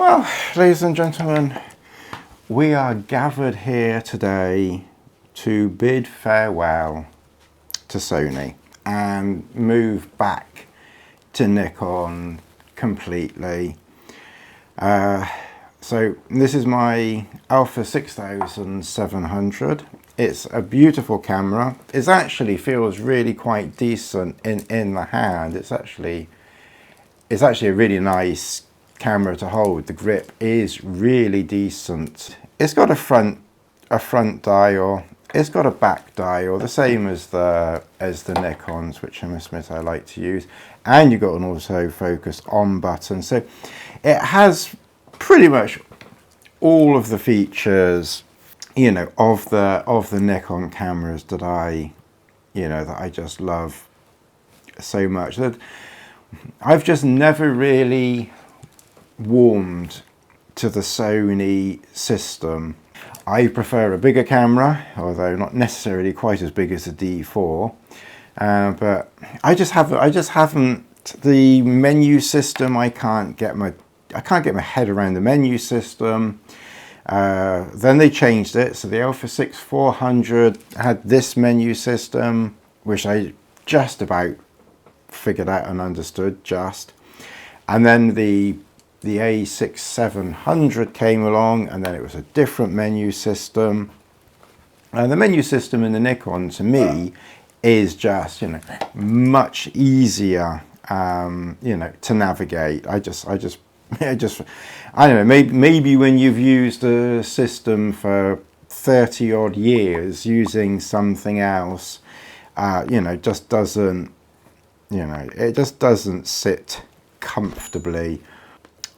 Well, ladies and gentlemen, we are gathered here today to bid farewell to Sony and move back to Nikon completely. So this is my Alpha 6700. It's a beautiful camera. It actually feels really quite decent in the hand. It's actually a really nice camera to hold. The grip is really decent. It's got a front dial. It's got a back dial, the same as the Nikons, which I must admit I like to use. And you've got an autofocus on button. So it has pretty much all of the features, you know, of the Nikon cameras that I just love so much. That I've just never really warmed to the Sony system. I prefer a bigger camera, although not necessarily quite as big as the D4. But I just haven't. The menu system, I can't get my head around the menu system. Then they changed it, so the Alpha 6400 had this menu system, which I just about figured out and understood and then the A6700 came along, and then it was a different menu system. And the menu system in the Nikon, to me, is just, you know, much easier, you know, to navigate. I don't know, maybe when you've used a system for 30 odd years, using something else, you know, just doesn't, you know, it just doesn't sit comfortably.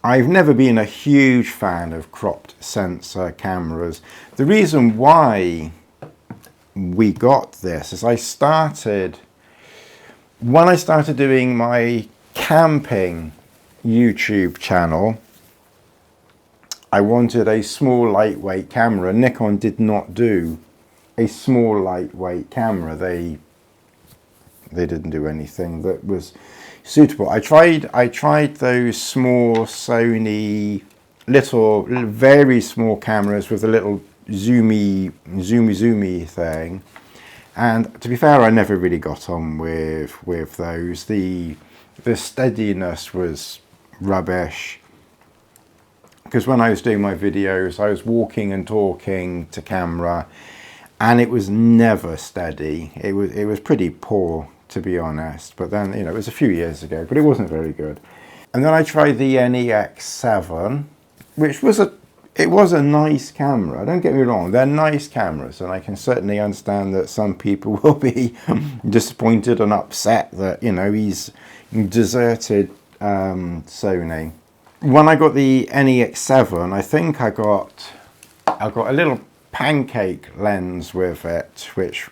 I've never been a huge fan of cropped sensor cameras. The reason why we got this is when I started doing my camping YouTube channel, I wanted a small lightweight camera. Nikon did not do a small lightweight camera. They didn't do anything that was suitable. I tried those small Sony very small cameras with a little zoomy thing, and to be fair, I never really got on with those. The steadiness was rubbish, because when I was doing my videos, I was walking and talking to camera, and it was never steady. It was pretty poor, to be honest. But then, you know, it was a few years ago, but it wasn't very good. And then I tried the NEX7, which was a nice camera. Don't get me wrong, they're nice cameras, and I can certainly understand that some people will be disappointed and upset that, you know, he's deserted Sony. When I got the NEX7, I think I got a little pancake lens with it, which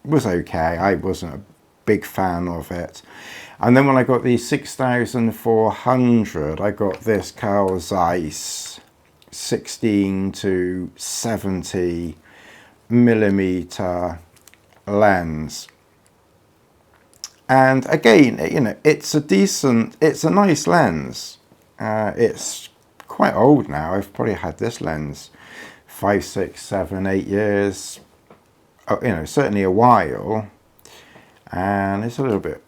was okay. I wasn't a big fan of it. And then when I got the 6400, I got this Carl Zeiss 16 to 70 millimeter lens. And again, you know, it's a nice lens. It's quite old now. I've probably had this lens 5, 6, 7, 8 years, you know, certainly a while. And it's a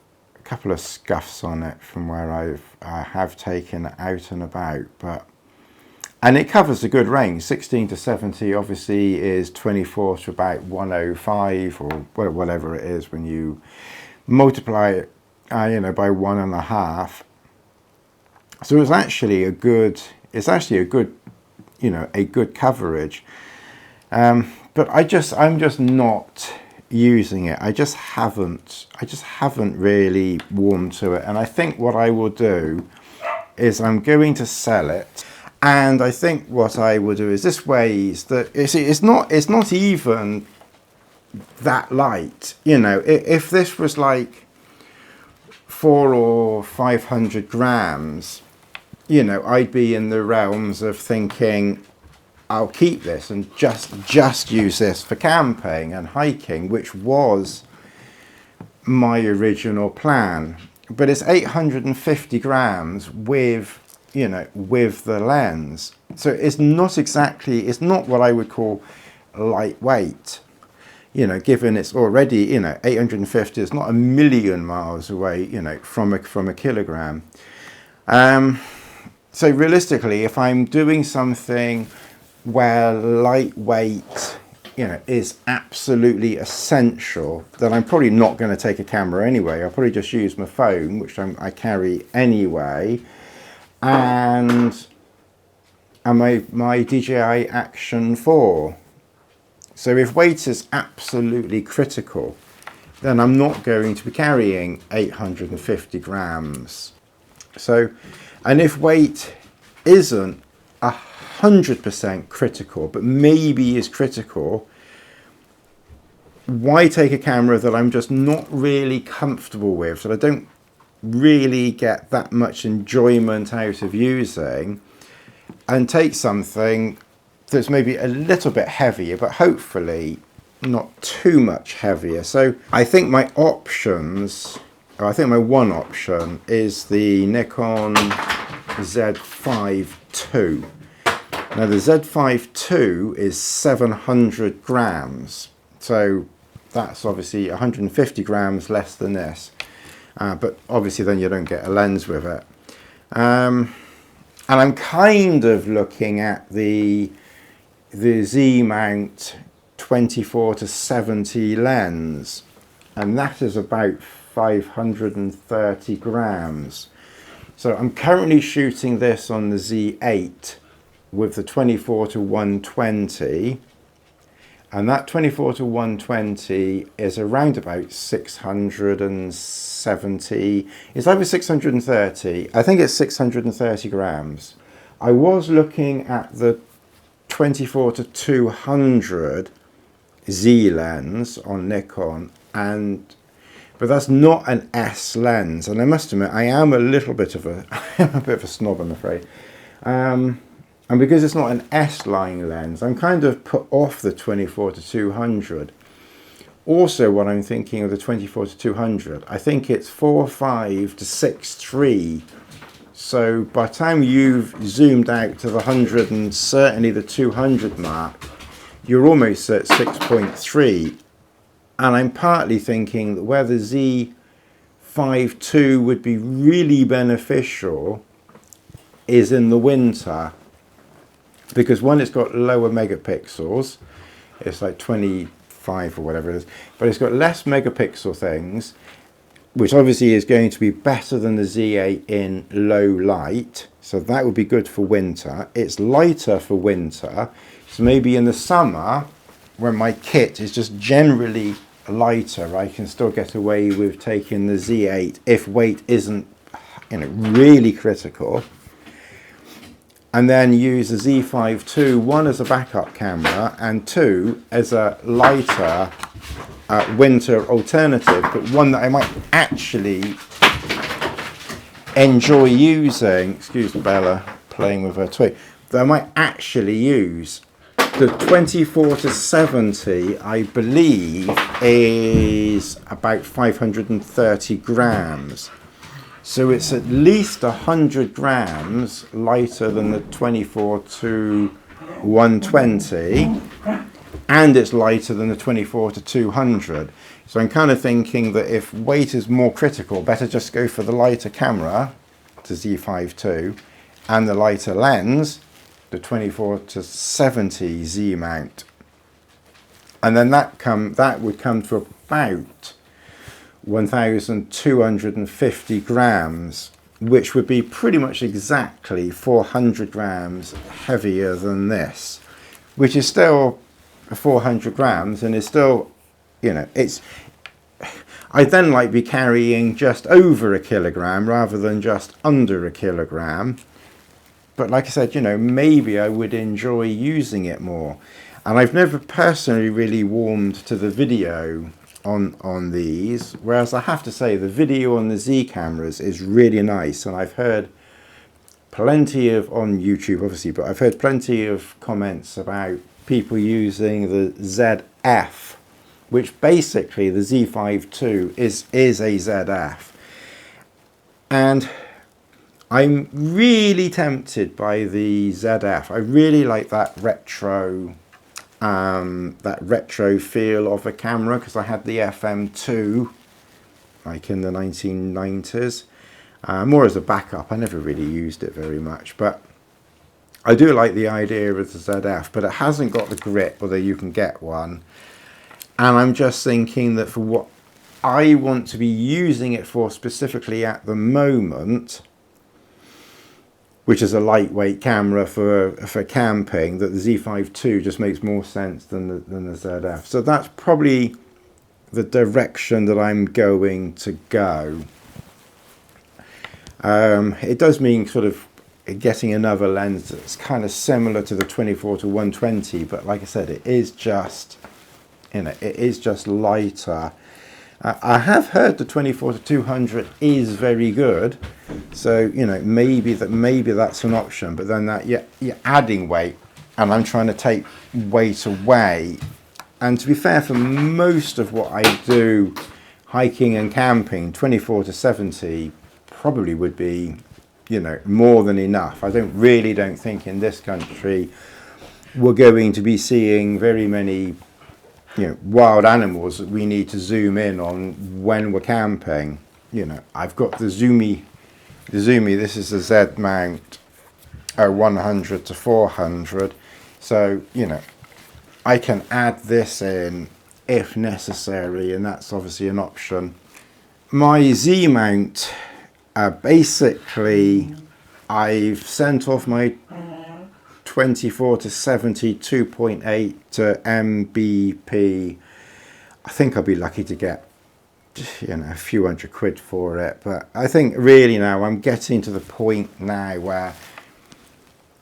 couple of scuffs on it from where I have taken it out and about, and it covers a good range. 16 to 70 obviously is 24 to about 105 or whatever it is when you multiply it, you know, by 1.5. So it's actually a good, you know, a good coverage. But I'm just not using it. I just haven't really warmed to it. And I think what I will do is I'm going to sell it. And I think what I will do is this weighs that it's not even that light. You know, if this was like 400 or 500 grams, you know, I'd be in the realms of thinking, I'll keep this and just use this for camping and hiking, which was my original plan. But it's 850 grams with you know, with the lens. So it's not exactly, it's not what I would call lightweight, you know, given it's already, you know, 850 is not a million miles away, you know, from a kilogram. So realistically, if I'm doing something where lightweight, you know, is absolutely essential, then I'm probably not going to take a camera anyway. I'll probably just use my phone, which I carry anyway, and my DJI Action 4. So if weight is absolutely critical, then I'm not going to be carrying 850 grams. So, and if weight isn't 100% critical, but maybe is critical, why take a camera that I'm just not really comfortable with, that I don't really get that much enjoyment out of using, and take something that's maybe a little bit heavier, but hopefully not too much heavier. So I think my options, or I think my one option is the Nikon Z5ii. Now the Z5ii is 700 grams, so that's obviously 150 grams less than this, but obviously then you don't get a lens with it. And I'm kind of looking at the Z mount 24-70 lens, and that is about 530 grams. So I'm currently shooting this on the Z8 with the 24-120, and that 24-120 is around about 670, it's over 630, I think it's 630 grams. I was looking at the 24-200 Z lens on Nikon, but that's not an S lens, and I must admit I am a little bit of a snob, I'm afraid. And because it's not an S line lens, I'm kind of put off the 24-200. Also, what I'm thinking of the 24-200, I think it's 4.5 to 6.3. So by the time you've zoomed out to the 100 and certainly the 200 mark, you're almost at 6.3. And I'm partly thinking that where the Z5ii would be really beneficial is in the winter, because one, it's got lower megapixels, it's like 25 or whatever it is, but it's got less megapixel things, which obviously is going to be better than the Z8 in low light, so that would be good for winter. It's lighter for winter, so maybe in the summer, when my kit is just generally lighter, I can still get away with taking the Z8 if weight isn't, you know, really critical, and then use the Z5ii, one as a backup camera and two as a lighter winter alternative, but one that I might actually enjoy using. Excuse Bella playing with her toy. That I might actually use. The 24-70, I believe, is about 530 grams. So it's at least 100 grams lighter than the 24-120, and it's lighter than the 24-200. So I'm kind of thinking that if weight is more critical, better just go for the lighter camera, the Z5ii, and the lighter lens, the 24-70 Z mount. And then that would come to about 1,250 grams, which would be pretty much exactly 400 grams heavier than this, which is still 400 grams and is still, you know, it's, I'd then like be carrying just over a kilogram rather than just under a kilogram. But like I said, you know, maybe I would enjoy using it more. And I've never personally really warmed to the video on these, whereas I have to say the video on the Z cameras is really nice, and I've heard plenty of, on YouTube obviously, but I've heard plenty of comments about people using the ZF, which basically the Z5ii is a ZF. And I'm really tempted by the ZF. I really like that retro feel of a camera, because I had the FM2 like in the 1990s, more as a backup. I never really used it very much, but I do like the idea of the ZF, but it hasn't got the grip, although you can get one. And I'm just thinking that for what I want to be using it for specifically at the moment, which is a lightweight camera for camping, that the Z5ii just makes more sense than the ZF. So that's probably the direction that I'm going to go. It does mean sort of getting another lens that's kind of similar to the 24-120, but like I said, it is just, you know, it is just lighter. I have heard the 24-200 is very good, so you know, maybe that's an option. But then that you're adding weight, and I'm trying to take weight away. And to be fair, for most of what I do, hiking and camping, 24-70 probably would be, you know, more than enough. I don't think in this country we're going to be seeing very many, you know, wild animals that we need to zoom in on when we're camping. You know, I've got the Zoomy, this is the Z mount 100-400, so you know, I can add this in if necessary, and that's obviously an option. My Z mount, basically I've sent off my 24-70 2.8 to MBP. I think I'll be lucky to get, you know, a few £100 for it, but I think really now I'm getting to the point now where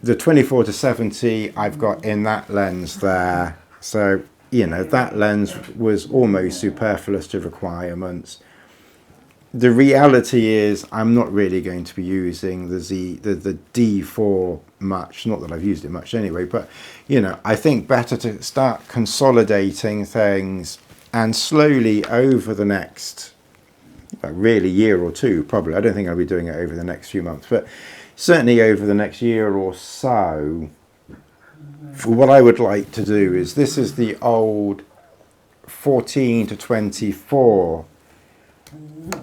the 24-70 I've got in that lens there, so you know, that lens was almost superfluous to requirements. The reality is I'm not really going to be using the D4 much, not that I've used it much anyway, but you know, I think better to start consolidating things, and slowly over the next really year or two, probably, I don't think I'll be doing it over the next few months, but certainly over the next year or so, what I would like to do is, this is the old 14-24.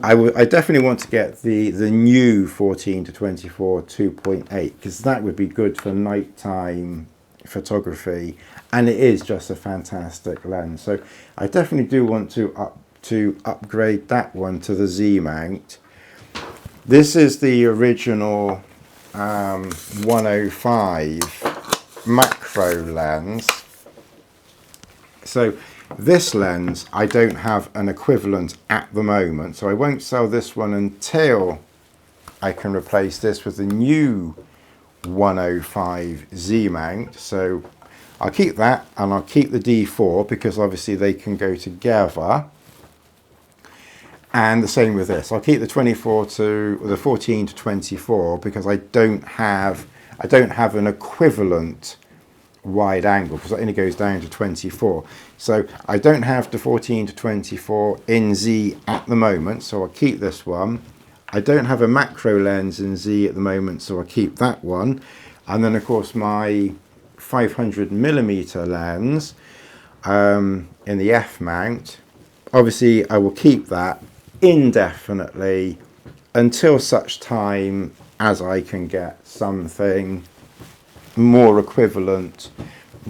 I definitely want to get the new 14-24 2.8, because that would be good for nighttime photography, and it is just a fantastic lens. So I definitely do want to upgrade that one to the Z mount. This is the original 105 macro lens. So this lens, I don't have an equivalent at the moment, so I won't sell this one until I can replace this with the new 105 Z mount. So I'll keep that, and I'll keep the D4 because obviously they can go together. And the same with this. I'll keep the 14-24 because I don't have an equivalent wide angle, because it only goes down to 24. So I don't have the 14-24 in Z at the moment, so I'll keep this one. I don't have a macro lens in Z at the moment, so I'll keep that one. And then of course my 500mm lens in the F mount, obviously I will keep that indefinitely until such time as I can get something more equivalent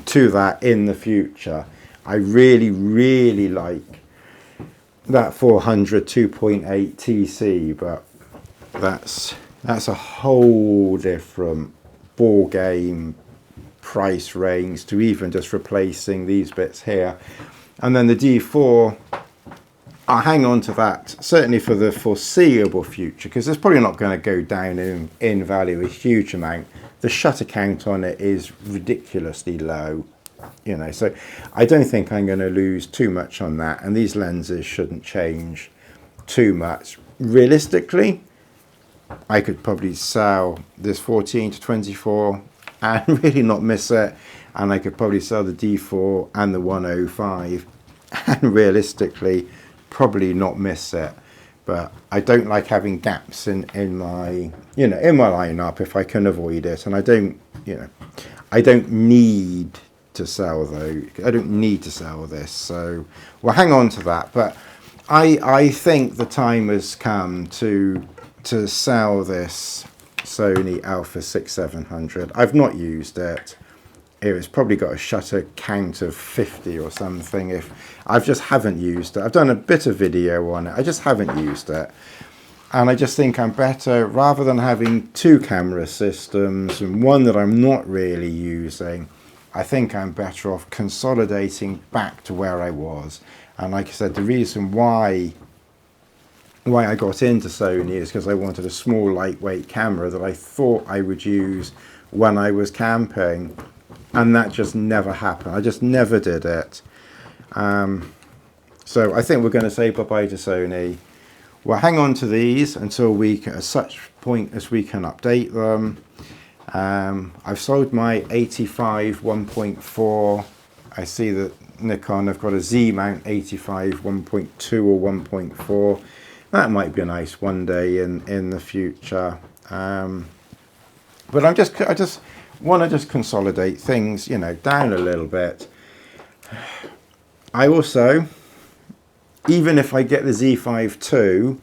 to that in the future. I really like that 400 2.8 TC, but that's a whole different ball game price range to even just replacing these bits here. And then the D4, I'll hang on to that certainly for the foreseeable future, because it's probably not going to go down in value a huge amount. The shutter count on it is ridiculously low, you know, so I don't think I'm going to lose too much on that, and these lenses shouldn't change too much. Realistically, I could probably sell this 14-24 and really not miss it, and I could probably sell the D4 and the 105 and realistically probably not miss it. but I don't like having gaps in my, you know, in my lineup if I can avoid it. And I don't, you know, I don't need to sell though. I don't need to sell this, so we'll hang on to that. But I think the time has come to sell this Sony Alpha 6-700. I've not used it. It's probably got a shutter count of 50 or something. If I just haven't used it. I've done a bit of video on it. I just haven't used it. And I just think I'm better, rather than having two camera systems and one that I'm not really using, I think I'm better off consolidating back to where I was. And like I said, the reason why I got into Sony is because I wanted a small lightweight camera that I thought I would use when I was camping. And that just never happened. I just never did it. So I think we're going to say bye-bye to Sony. We'll hang on to these until we can, at such point as we can update them. I've sold my 85 1.4. I see that Nikon have got a Z mount 85 1.2 or 1.4. That might be a nice one day in the future. But I just want to consolidate things, you know, down a little bit. I also, even if I get the Z5ii,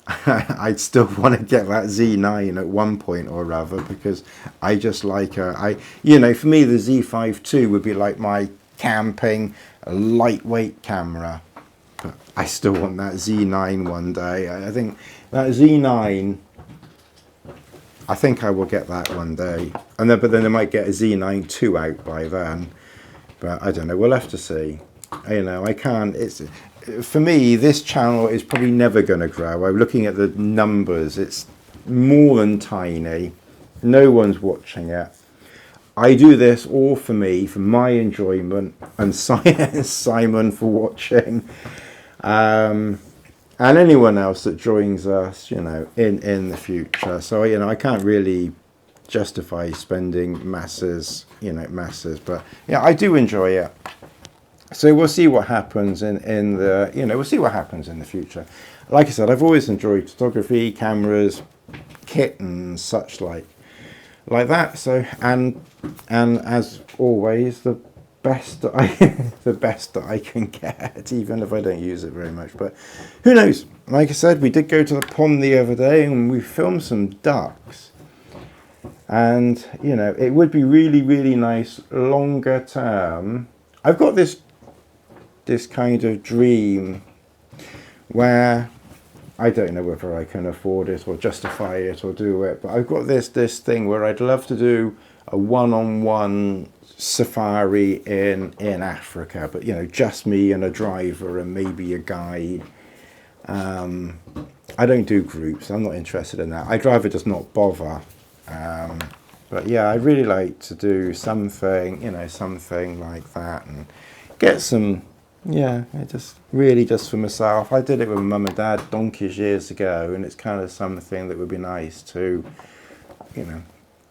I'd still want to get that Z9 at one point or other, because I just like you know, for me the Z5ii would be like my camping lightweight camera. But I still want that Z9 one day. I think that Z9, I think I will get that one day. And then, but then they might get a Z9 II out by then. But I don't know, we'll have to see. You know, I can't, it's, for me, this channel is probably never going to grow. I'm looking at the numbers, it's more than tiny. No one's watching it. I do this all for me, for my enjoyment, and Simon for watching. And anyone else that joins us, you know, in the future. So, you know, I can't really justify spending masses, you know, but yeah, I do enjoy it. So we'll see what happens in the, you know, we'll see what happens in the future. Like I said, I've always enjoyed photography, cameras, kit and such like that. So, and as always, the best that I can get, even if I don't use it very much. But who knows? Like I said, we did go to the pond the other day and we filmed some ducks. And, you know, it would be really, really nice longer term. I've got this kind of dream where I don't know whether I can afford it or justify it or do it, but I've got this thing where I'd love to do a one-on-one safari in Africa, but, you know, just me and a driver and maybe a guide. I don't do groups. I'm not interested in that. I'd rather just not bother. But yeah, I'd really like to do something, you know, something like that and get some, yeah, just really just for myself. I did it with my mum and dad donkeys years ago, and it's kind of something that would be nice to, you know,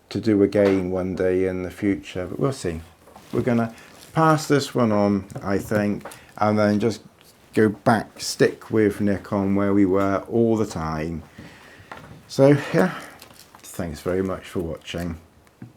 to do again one day in the future. But we'll see. We're going to pass this one on, I think, and then just go back, stick with Nikon where we were all the time. So yeah, thanks very much for watching.